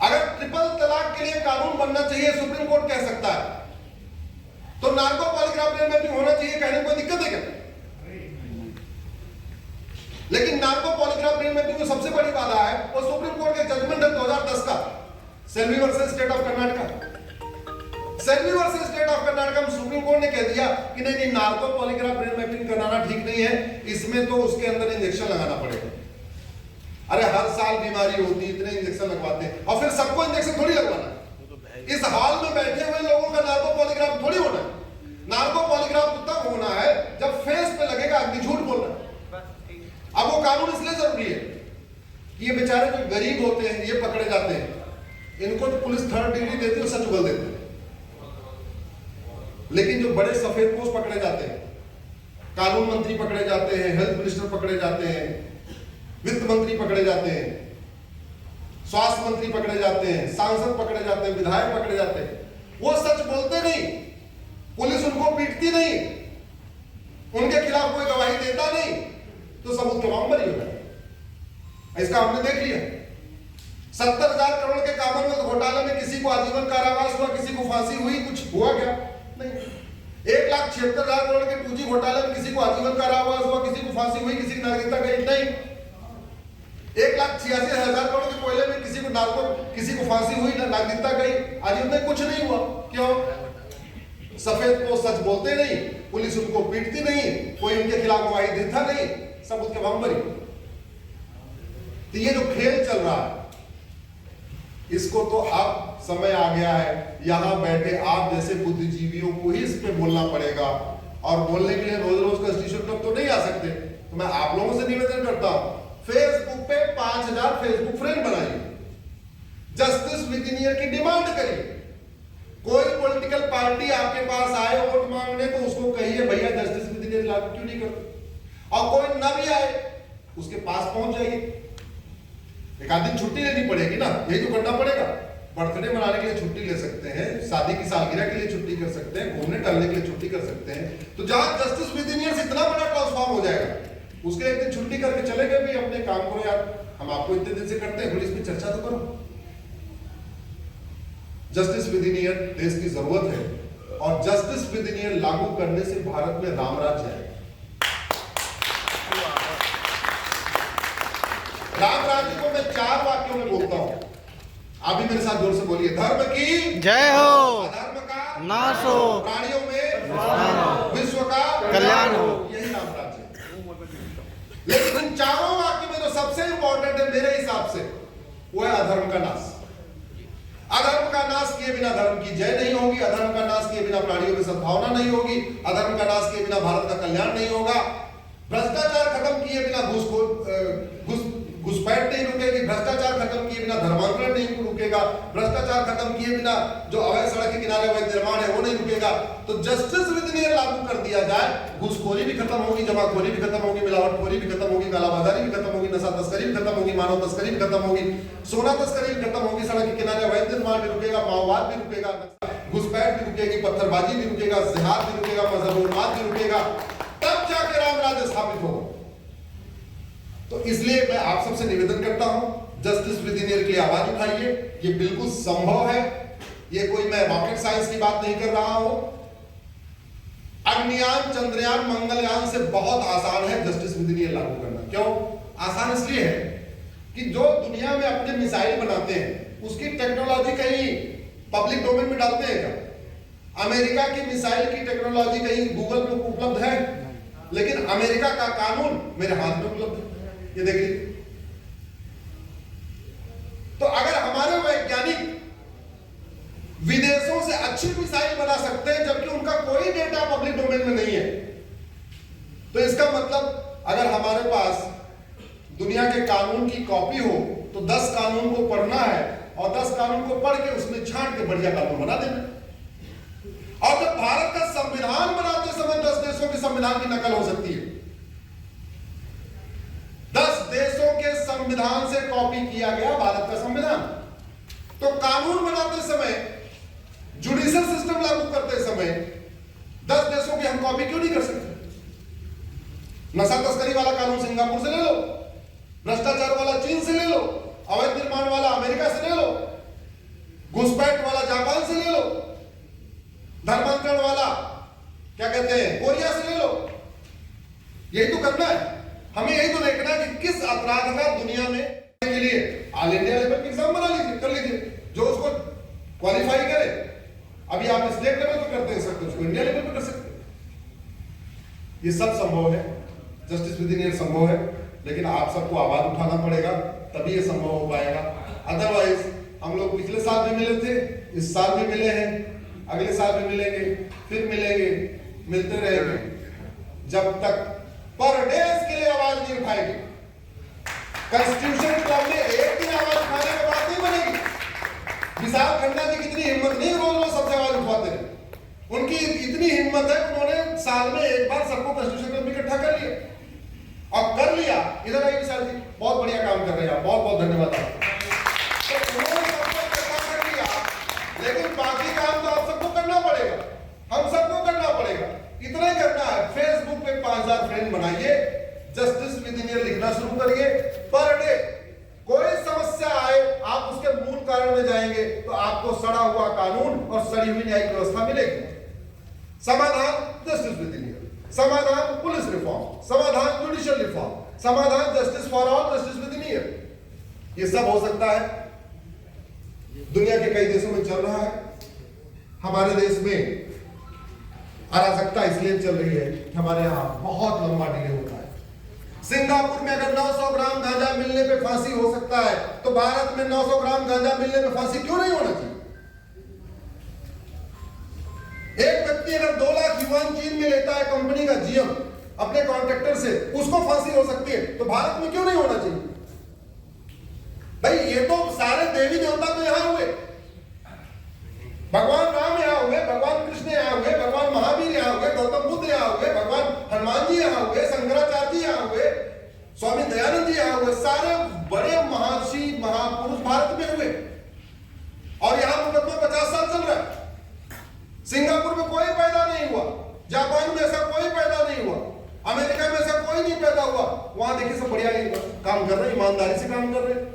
अगर ट्रिपल तलाक के लिए कानून बनना चाहिए, सुप्रीम कोर्ट कह सकता है, तो नार्को पॉलीग्राफ ब्रेन मैपिंग होना चाहिए, कहने में कोई दिक्कत है क्या? लेकिन नार्को पॉलीग्राफ ब्रेन मैपिंग में सबसे बड़ी बाधा है, वो सुप्रीम कोर्ट के जजमेंट है 2010 का, Selvi versus state of Karnataka. Selvi versus state of Karnataka में सुप्रीम कोर्ट ने कह दिया कि नहीं नहीं, नार्को पॉलीग्राफ ब्रेन मैपिंग कराना ठीक नहीं है, इसमें तो उसके अंदर इंजेक्शन लगाना पड़ेगा। अरे हर साल बीमारी होती है, इतने इंजेक्शन लगवाते हैं, और फिर सबको इंजेक्शन थोड़ी लगवाना। इस हॉल में बैठे हुए लोगों का नार्को पॉलीग्राफ थोड़ी होना है। नार्को पॉलीग्राफ तो तब होना है जब फेस पे लगेगा कि झूठ बोल रहा है। अब वो कानून इसलिए जरूरी है कि ये बेचारे जो गरीब होते हैं, ये पकड़े जाते हैं, इनको तो पुलिस 3rd डिग्री देती है, सच उगल देते हैं। लेकिन जो बड़े सफेद पोस्ट पकड़े जाते हैं, कानून मंत्री पकड़े जाते हैं, हेल्थ मिनिस्टर पकड़े जाते हैं, वित्त मंत्री पकड़े जाते हैं, स्वास्थ्य मंत्री पकड़े जाते हैं, सांसद पकड़े जाते हैं, विधायक पकड़े जाते हैं, वो सच बोलते नहीं, पुलिस उनको पीटती नहीं, उनके खिलाफ कोई गवाही देता नहीं, तो सबूत के मामले ही हो जाए। इसका हमने देख लिया। 70,000 करोड़ के कॉमनवेल्थ घोटाले में किसी को आजीवन कारावास हुआ, किसी को फांसी हुई, कुछ हुआ क्या? नहीं। 1,76,000 करोड़ के 2G घोटाले में किसी को आजीवन कारावास हुआ, किसी को फांसी हुई, किसी की नागरिकता गई? नहीं। 1,86,000 करोड़ के कोयले में किसी को फांसी हुई, नागरिकता गई, आजीवन में कुछ नहीं हुआ। क्यों? सफेद को सच बोलते नहीं, पुलिस उनको पीटती नहीं, कोई उनके खिलाफ गवाही देता नहीं, सबूत के मामले। तो ये जो खेल चल रहा है, इसको तो अब समय आ गया है, यहां बैठे आप जैसे बुद्धिजीवियों को ही इस पे बोलना पड़ेगा, और बोलने के लिए रोज रोज कॉन्स्टिट्यूशन क्लब तो नहीं आ सकते। तो मैं आप लोगों से निवेदन करता हूं, फेसबुक पे 5,000 फेसबुक फ्रेंड बनाइए, जस्टिस विद इन ईयर की डिमांड करिए। कोई पॉलिटिकल पार्टी आपके पास आए वोट मांगने, तो उसको कहिए भैया जस्टिस विद इन ईयर लागू क्यों नहीं करते, और कोई न भी आए उसके पास पहुंच जाइए। एक आध दिन छुट्टी लेनी पड़ेगी ना, यही तो करना पड़ेगा। बर्थडे मनाने के लिए छुट्टी ले सकते हैं, शादी की सालगिरह के लिए छुट्टी कर सकते हैं, घूमने टहलने के लिए छुट्टी कर सकते हैं। तो जहां जस्टिस विद इन ईयर इतना बड़ा ट्रांसफॉर्म हो जाएगा, उसके एक दिन छुट्टी करके चले गए भी अपने काम को, यार हम आपको इतने दिन से करते हैं, थोड़ी इसमें चर्चा तो करो। जस्टिस विद इन ईयर देश की जरूरत है, और जस्टिस विद इन ईयर लागू करने से भारत में रामराज्य है। राम राज्य को मैं 4 वाक्यों में बोलता हूं, आप भी मेरे साथ जोर से बोलिए। धर्म की जय हो, अधर्म का नाश हो, प्राणियों में विश्व का कल्याण हो। यही राम राज्य है। लेकिन इन 4 वाक्य में जो सबसे इंपॉर्टेंट है मेरे हिसाब से, वो है अधर्म का नाश। अधर्म का नाश किए बिना धर्म की जय नहीं होगी, अधर्म का नाश किए बिना प्राणियों की सद्भावना नहीं होगी, अधर्म का नाश किए बिना भारत का कल्याण नहीं होगा, भ्रष्टाचार खत्म किए बिना घुसपैठ नहीं रुकेगी, भ्रष्टाचार खत्म किए बिना धर्मांतरण नहीं रुकेगा, भ्रष्टाचार खत्म किए बिना जो अवैध सड़क के किनारे अवैध निर्माण है वो नहीं रुकेगा। तो जस्टिस विद इन ईयर लागू कर दिया जाए, घूसखोरी भी खत्म होगी, जमाखोरी भी खत्म होगी, मिलावटखोरी भी खत्म होगी, कालाबाजारी भी खत्म होगी, नशा तस्करी भी खत्म होगी, मानव तस्करी भी खत्म होगी, सोना तस्करी भी खत्म होगी, सड़क के किनारे अवैध निर्माण भी रुकेगा, माओवाद भी रुकेगा, घुसपैठ भी रुकेगी, पत्थरबाजी भी रुकेगा, जिहाद भी रुकेगा, मजहब भी रुकेगा, तब जाके राम राज्य स्थापित होगा। तो इसलिए मैं आप सबसे निवेदन करता हूं, जस्टिस विद इन ईयर के लिए आवाज उठाइए। ये बिल्कुल संभव है, ये कोई मैं रॉकेट साइंस की बात नहीं कर रहा हूं। अग्नियान, चंद्रयान, मंगलयान से बहुत आसान है जस्टिस विद इन ईयर लागू करना। क्यों आसान? इसलिए है कि जो दुनिया में अपने मिसाइल बनाते हैं उसकी टेक्नोलॉजी कहीं पब्लिक डोमेन में डालते हैं क्या? अमेरिका की मिसाइल की टेक्नोलॉजी कहीं गूगल पे उपलब्ध है? लेकिन अमेरिका का कानून मेरे हाथ में उपलब्ध है, ये देख लीजिए। तो अगर हमारे वैज्ञानिक विदेशों से अच्छी मिसाइल बना सकते हैं जबकि उनका कोई डेटा पब्लिक डोमेन में नहीं है, तो इसका मतलब अगर हमारे पास दुनिया के कानून की कॉपी हो तो 10 कानून को पढ़ना है और 10 कानून को पढ़ के उसमें छांट के बढ़िया कानून बना देना। और जब भारत का संविधान बनाते समय 10 देशों के संविधान की नकल हो सकती है, 10 देशों के संविधान से कॉपी किया गया भारत का संविधान। तो कानून बनाते समय, जुडिशियल सिस्टम लागू करते समय 10 देशों की हम कॉपी क्यों नहीं कर सकते? नशा तस्करी वाला कानून सिंगापुर से ले लो, भ्रष्टाचार वाला चीन से ले लो, अवैध निर्माण वाला अमेरिका से ले लो, घुसपैठ वाला जापान से ले लो, धर्मांतरण वाला क्या कहते हैं कोरिया से ले लो। यही तो करना है हमें, यही तो देखना है कि किस अपराध का दुनिया में के लिए ऑल इंडिया लेवल की एग्जाम बना लीजिए, कर लीजिए, जो उसको क्वालिफाई करे। अभी आप स्टेट लेवल पे करते हैं सकते, उसको इंडिया लेवल पे कर सकते हैं। ये सब संभव है, जस्टिस विद इन ईयर संभव है, लेकिन आप सबको आवाज उठाना पड़ेगा, तभी ये संभव हो पाएगा। अदरवाइज हम लोग पिछले साल भी मिले थे, इस साल भी मिले हैं, अगले साल भी मिलेंगे, फिर मिलेंगे, मिलते रहेंगे, जब तक पर डे इसके लिए आवाज नहीं उठाएगी। कॉन्स्टिट्यूशन क्लब में एक दिन आवाज उठाने के बाद नहीं बनेगी। विशाल खन्ना की कितनी हिम्मत नहीं, रोज रोज सबसे आवाज उठाते हैं। उनकी इतनी हिम्मत है, उन्होंने साल में एक बार सबको कॉन्स्टिट्यूशन क्लब में इकट्ठा कर लिया और कर लिया। इधर आइए विशाल जी, बहुत बढ़िया काम कर रहे हैं आप, बहुत बहुत धन्यवाद आपको। तो उन्होंने सबको इकट्ठा कर लिया, लेकिन बाकी काम तो आप सबको करना पड़ेगा, हम सबको करना पड़ेगा। इतना ही करना है, फेसबुक पे 5000 फ्रेंड बनाइए, जस्टिस विद इन ईयर लिखना शुरू करिए। पर डे कोई समस्या आए, आप उसके मूल कारण में जाएंगे तो आपको सड़ा हुआ कानून और सड़ी हुई न्यायिक व्यवस्था मिलेगी। समाधान जस्टिस विद इन ईयर, समाधान पुलिस रिफॉर्म, समाधान जुडिशियल रिफॉर्म, समाधान justice for all, justice with in year. ये सब हो सकता है, दुनिया के कई देशों में चल रहा है। हमारे देश में अराजकता इसलिए चल रही है कि हमारे यहां बहुत लंबा डिले होता है। सिंगापुर में अगर 900 ग्राम गांजा मिलने पे फांसी हो सकता है, तो भारत में 900 ग्राम गांजा मिलने पे फांसी क्यों नहीं होना चाहिए? एक व्यक्ति अगर 2 लाख युआन चीन में लेता है कंपनी का जीएम अपने कॉन्ट्रैक्टर से, उसको फांसी हो सकती है, तो भारत में क्यों नहीं होना चाहिए? भाई ये तो सारे देवी देवता तो यहां हुए, भगवान राम यहाँ हुए, भगवान कृष्ण यहाँ हुए, भगवान महावीर यहाँ हुए, गौतम बुद्ध यहाँ हुए, भगवान हनुमान जी यहाँ हुए, शंकराचार्य जी यहाँ हुए, स्वामी दयानंद जी यहाँ हुए, सारे बड़े महर्षि महापुरुष भारत में हुए। और यहाँ मुकदमा 50 साल चल रहा है। सिंगापुर में कोई पैदा नहीं हुआ, जापान में ऐसा कोई पैदा नहीं हुआ, अमेरिका में ऐसा कोई नहीं पैदा हुआ। वहां देखिए सब बढ़िया काम कर रहे हैं, ईमानदारी से काम कर रहे हैं।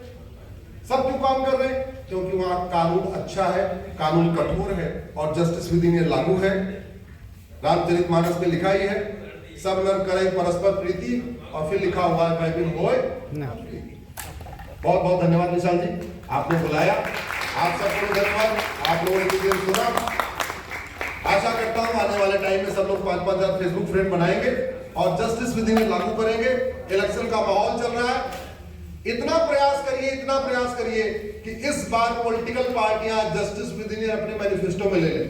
सब क्यों काम कर रहे हैं? क्योंकि वहां कानून अच्छा है, कानून कठोर है और जस्टिस विद इन ईयर लागू है। रामचरितमानस में लिखा ही है, सब नर करे परस्पर प्रीति, और फिर लिखा हुआ है वैबिन होए। बहुत बहुत धन्यवाद विशाल जी, आपने बुलाया, आप सबको धन्यवाद, आप लोगों ने सुना। आशा करता हूं आने वाले टाइम में सब लोग 5-5 हजार फेसबुक फ्रेंड बनाएंगे और जस्टिस विद इन ईयर लागू करेंगे। इलेक्शन का माहौल चल रहा है, इतना प्रयास करिए कि इस बार पॉलिटिकल पार्टियां जस्टिस विद इन ईयर अपने मैनिफेस्टो में ले लें।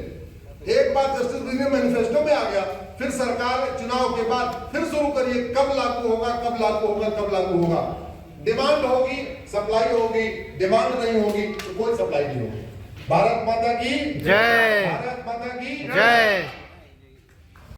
एक बार justice with in year manifesto में आ गया, फिर सरकार चुनाव के बाद फिर शुरू करिए, कब लागू होगा, कब लागू होगा, कब लागू होगा। डिमांड होगी सप्लाई होगी, डिमांड नहीं होगी तो कोई सप्लाई नहीं होगी। भारत माता की जय। भारत माता की जय।